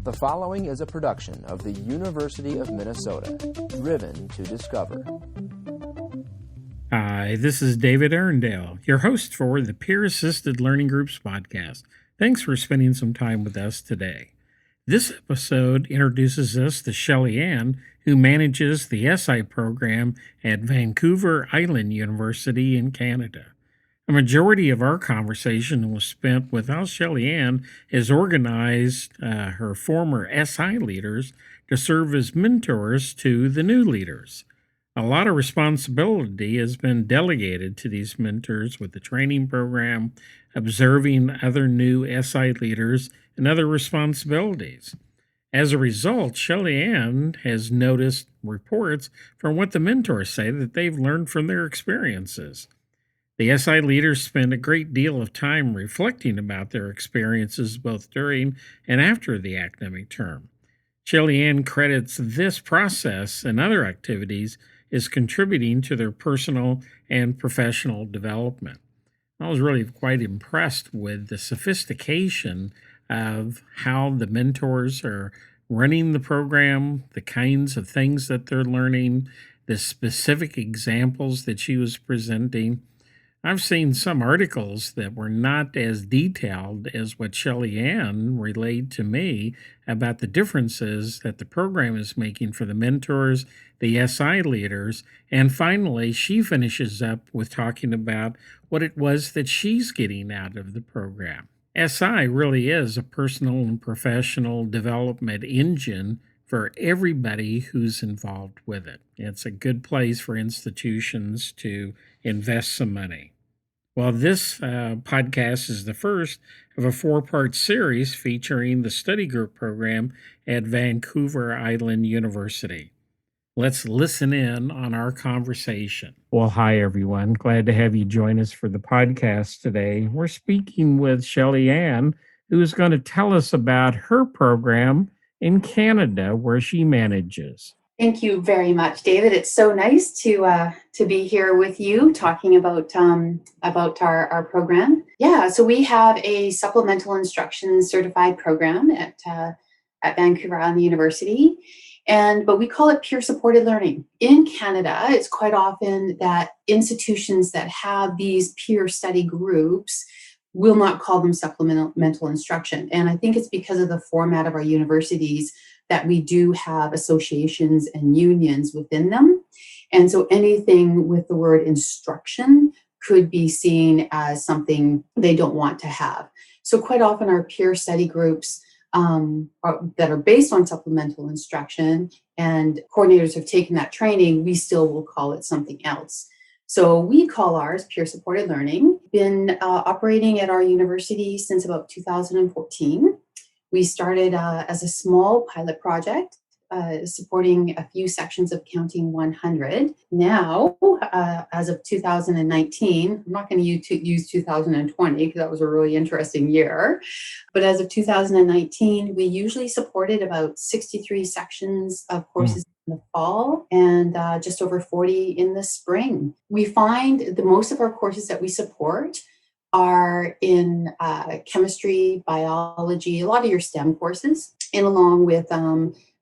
The following is a production of the University of Minnesota, driven to discover. Hi, this is David Arundale, your host for the Peer Assisted Learning Groups podcast. Thanks for spending some time with us today. This episode introduces us to Shelley-Anne, who manages the SI program at Vancouver Island University in Canada. A majority of our conversation was spent with how Shelley-Anne has organized her former SI leaders to serve as mentors to the new leaders. A lot of responsibility has been delegated to these mentors with the training program, observing other new SI leaders, and other responsibilities. As a result, Shelley-Anne has noticed reports from what the mentors say that they've learned from their experiences. The SI leaders spend a great deal of time reflecting about their experiences both during and after the academic term. Shelley-Anne credits this process and other activities as contributing to their personal and professional development. I was really quite impressed with the sophistication of how the mentors are running the program, the kinds of things that they're learning, the specific examples that she was presenting. I've seen some articles that were not as detailed as what Shelley-Anne relayed to me about the differences that the program is making for the mentors, the SI leaders, and finally, she finishes up with talking about what it was that she's getting out of the program. SI really is a personal and professional development engine for everybody who's involved with it. It's a good place for institutions to invest some money. Well, this podcast is the first of a 4-part series featuring the study group program at Vancouver Island University. Let's listen in on our conversation. Well, hi, everyone. Glad to have you join us for the podcast today. We're speaking with Shelley-Anne, who is going to tell us about her program in Canada, where she manages. Thank you very much, David. It's so nice to be here with you talking about our program. Yeah, so we have a supplemental instruction certified program at Vancouver Island University, but we call it peer-supported learning. In Canada, it's quite often that institutions that have these peer study groups will not call them supplemental instruction, and I think it's because of the format of our universities that we do have associations and unions within them. And so anything with the word instruction could be seen as something they don't want to have. So quite often our peer study groups that are based on supplemental instruction and coordinators have taken that training, we still will call it something else. So we call ours peer-supported learning. Been operating at our university since about 2014. We started as a small pilot project, supporting a few sections of Counting 100. Now, as of 2019, I'm not going to use 2020 because that was a really interesting year, but as of 2019, we usually supported about 63 sections of courses in the fall and just over 40 in the spring. We find the most of our courses that we support are in chemistry, biology, a lot of your STEM courses, and along with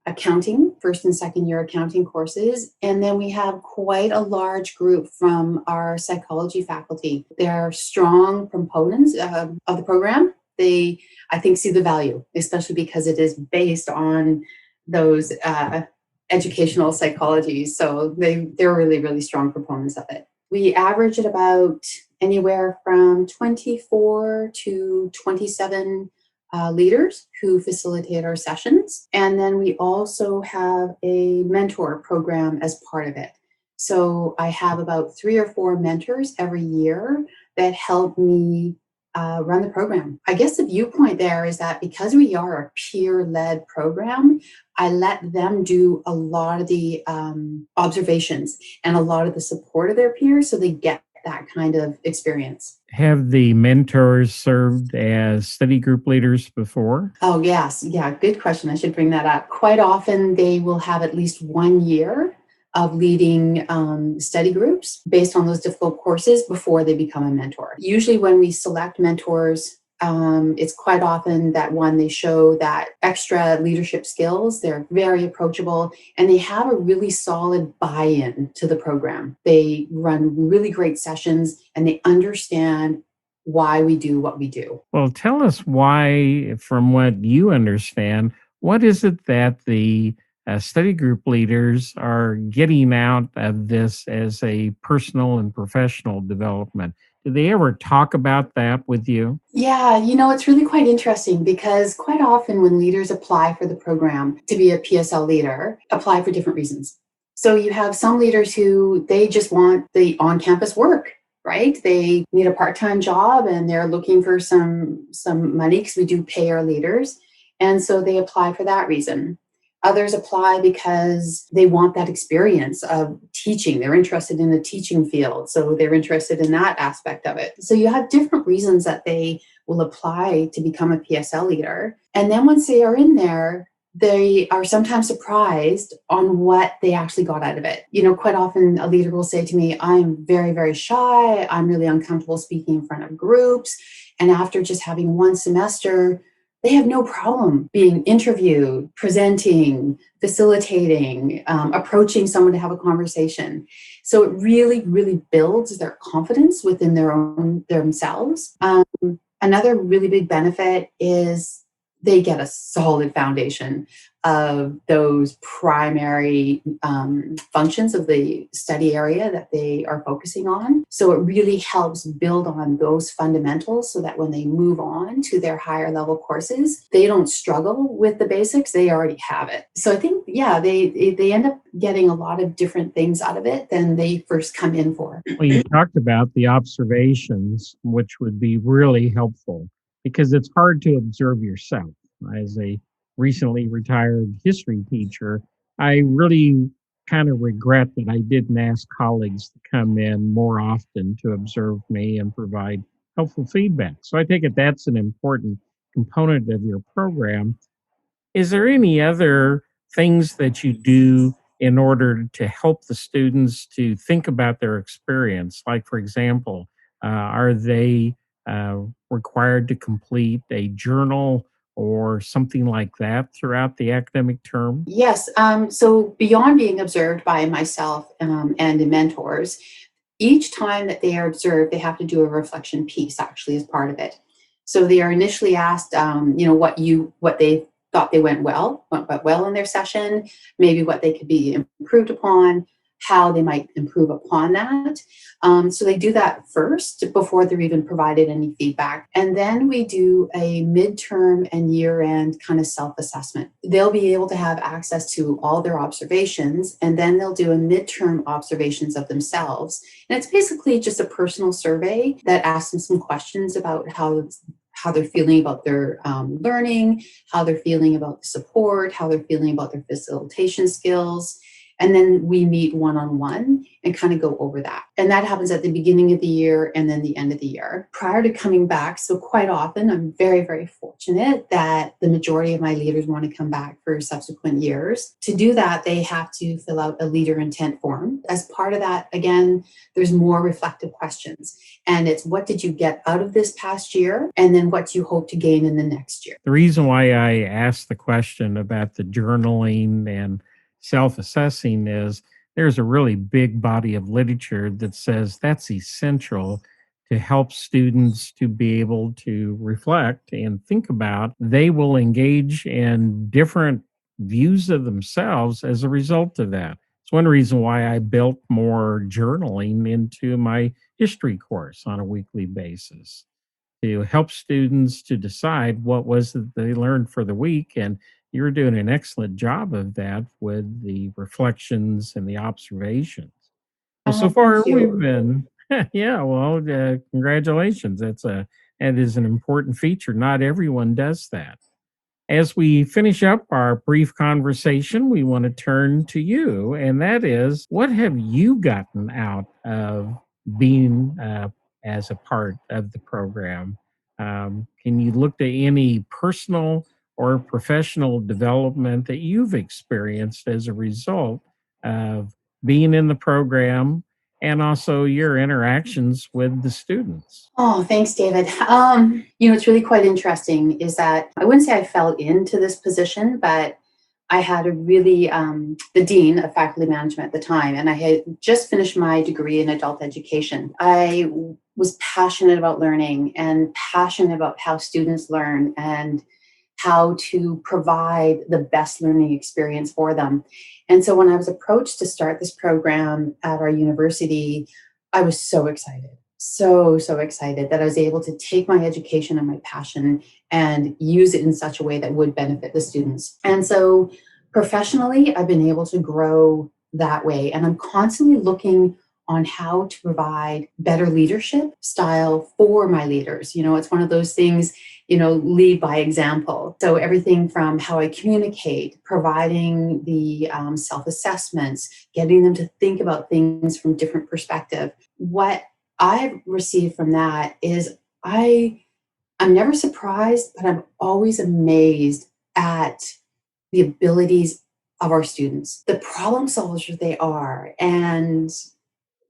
accounting, first and second year accounting courses. And then we have quite a large group from our psychology faculty. They're strong proponents of the program. They, I think, see the value, especially because it is based on those educational psychologies. So they're really, really strong proponents of it. We average at about anywhere from 24 to 27 leaders who facilitate our sessions. And then we also have a mentor program as part of it. So I have about 3 or 4 mentors every year that help me run the program. I guess the viewpoint there is that because we are a peer-led program, I let them do a lot of the observations and a lot of the support of their peers so they get that kind of experience. Have the mentors served as study group leaders before? Oh, yes. Yeah, good question. I should bring that up. Quite often they will have at least 1 year of leading study groups based on those difficult courses before they become a mentor. Usually when we select mentors It's quite often that they show that extra leadership skills. They're very approachable and they have a really solid buy-in to the program. They run really great sessions and they understand why we do what we do. Well, tell us why, from what you understand, what is it that the study group leaders are getting out of this as a personal and professional development? Do they ever talk about that with you? Yeah, it's really quite interesting because quite often when leaders apply for the program to be a PSL leader, apply for different reasons. So you have some leaders who they just want the on-campus work, right? They need a part-time job and they're looking for some money because we do pay our leaders. And so they apply for that reason. Others apply because they want that experience of teaching. They're interested in the teaching field, so they're interested in that aspect of it. So you have different reasons that they will apply to become a PSL leader. And then once they are in there, they are sometimes surprised on what they actually got out of it. Quite often a leader will say to me, I'm very, very shy. I'm really uncomfortable speaking in front of groups. And after just having one semester, they have no problem being interviewed, presenting, facilitating, approaching someone to have a conversation. So it really, really builds their confidence within themselves. Another really big benefit is they get a solid foundation of those primary functions of the study area that they are focusing on. So it really helps build on those fundamentals so that when they move on to their higher level courses, they don't struggle with the basics, they already have it. So I think, they end up getting a lot of different things out of it than they first come in for. Well, you talked about the observations, which would be really helpful because it's hard to observe yourself. As a recently retired history teacher, I really kind of regret that I didn't ask colleagues to come in more often to observe me and provide helpful feedback. So I take it that's an important component of your program. Is there any other things that you do in order to help the students to think about their experience? Like, for example, are they required to complete a journal or something like that throughout the academic term? Yes. So beyond being observed by myself and the mentors, each time that they are observed, they have to do a reflection piece actually as part of it. So they are initially asked, what they thought went well in their session, maybe what they could be improved upon, how they might improve upon that. So they do that first before they're even provided any feedback. And then we do a midterm and year-end kind of self-assessment. They'll be able to have access to all their observations, and then they'll do a midterm observations of themselves. And it's basically just a personal survey that asks them some questions about how they're feeling about their learning, how they're feeling about the support, how they're feeling about their facilitation skills. And then we meet one-on-one and kind of go over that. And that happens at the beginning of the year and then the end of the year. Prior to coming back, so quite often, I'm very, very fortunate that the majority of my leaders want to come back for subsequent years. To do that, they have to fill out a leader intent form. As part of that, again, there's more reflective questions. And it's what did you get out of this past year? And then what do you hope to gain in the next year? The reason why I asked the question about the journaling and self-assessing is there's a really big body of literature that says that's essential to help students to be able to reflect and think about. They will engage in different views of themselves as a result of that. It's one reason why I built more journaling into my history course on a weekly basis to help students to decide what was it they learned for the week. And you're doing an excellent job of that with the reflections and the observations. Well, so far Thank we've you. been, yeah, well, congratulations. That is an important feature. Not everyone does that. As we finish up our brief conversation, we want to turn to you, and that is, what have you gotten out of being as a part of the program? Can you look to any personal or professional development that you've experienced as a result of being in the program and also your interactions with the students. Oh, thanks, David. It's really quite interesting is that I wouldn't say I fell into this position, but I had a really, the dean of faculty management at the time, and I had just finished my degree in adult education. I was passionate about learning and passionate about how students learn and how to provide the best learning experience for them. And so when I was approached to start this program at our university, I was so excited. So excited that I was able to take my education and my passion and use it in such a way that would benefit the students. And so professionally, I've been able to grow that way. And I'm constantly looking on how to provide better leadership style for my leaders. It's one of those things, lead by example. So everything from how I communicate, providing the self-assessments, getting them to think about things from different perspective. What I've received from that is I'm never surprised, but I'm always amazed at the abilities of our students, the problem solvers they are, and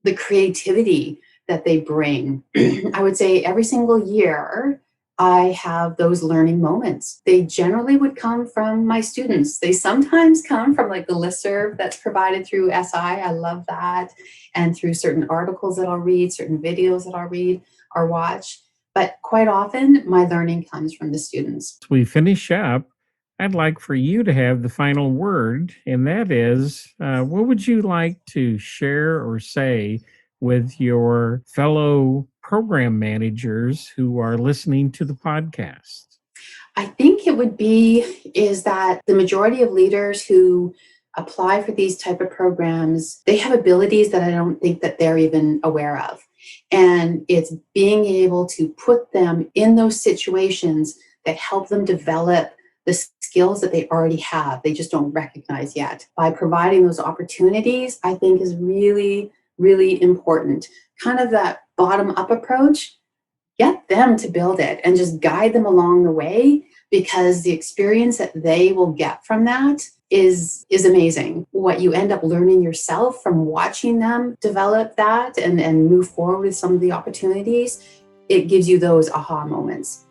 the creativity that they bring. I would say every single year, I have those learning moments. They generally would come from my students. They sometimes come from like the listserv that's provided through SI. I love that. And through certain articles that I'll read, certain videos that I'll read or watch. But quite often, my learning comes from the students. As we finish up, I'd like for you to have the final word, and that is, what would you like to share or say with your fellow program managers who are listening to the podcast? I think it would be is that the majority of leaders who apply for these type of programs, they have abilities that I don't think that they're even aware of. And it's being able to put them in those situations that help them develop the skills that they already have. They just don't recognize yet. By providing those opportunities, I think is really, really important. Kind of that bottom-up approach, get them to build it and just guide them along the way, because the experience that they will get from that is amazing. What you end up learning yourself from watching them develop that and move forward with some of the opportunities, it gives you those aha moments.